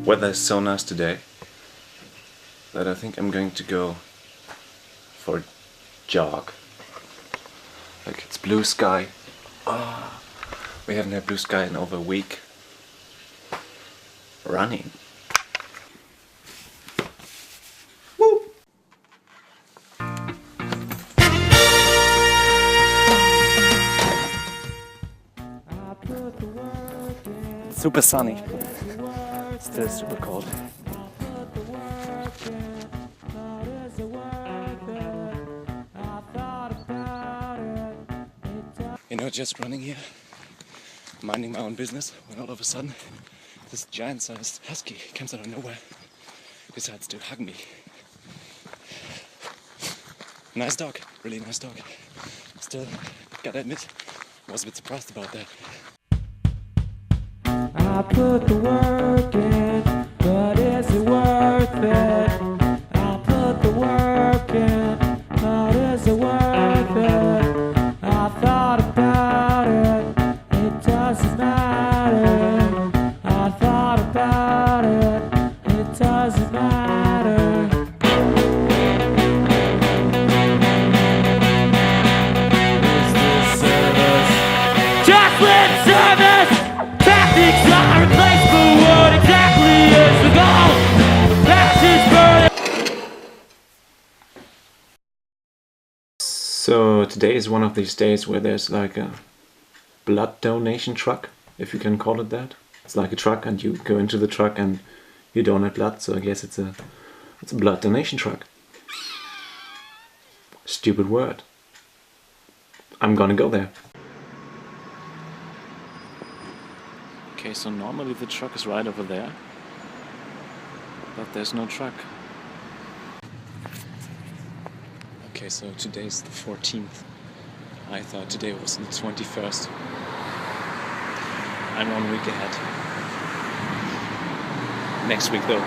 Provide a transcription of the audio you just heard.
Weather is so nice today that I think I'm going to go for a jog. Like, it's blue sky. Oh, we haven't had blue sky in over a week. Running. Woo! Super sunny. Still super cold. You know, just running here, minding my own business, when all of a sudden this giant-sized husky comes out of nowhere, decides to hug me. Nice dog, really nice dog. Still, gotta admit, I was a bit surprised about that. I put the work in, but is it worth it? I put the work in, but is it worth it? I thought about it, it doesn't matter. I thought about it, it doesn't matter. Is this service? Just lip service! Tactics not replaceable, what exactly is the goal? Passion's burning. So today is one of these days where there's like a blood donation truck, if you can call it that. It's like a truck and you go into the truck and you donate blood, so I guess it's a blood donation truck. Stupid word. I'm gonna go there. Okay, so normally the truck is right over there, but there's no truck. Okay, so today's the 14th. I thought today was the 21st. I'm 1 week ahead. Next week though.